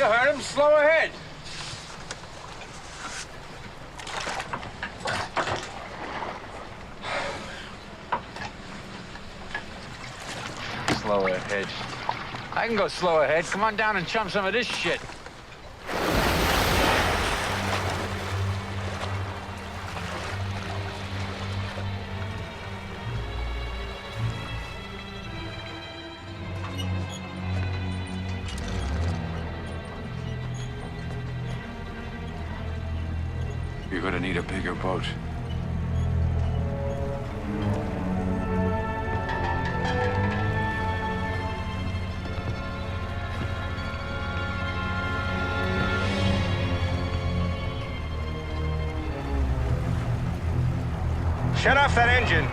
You heard him. Slow ahead. Slow ahead. I can go slow ahead. Come on down and chum some of this shit. You're gonna need a bigger boat. Shut off that engine.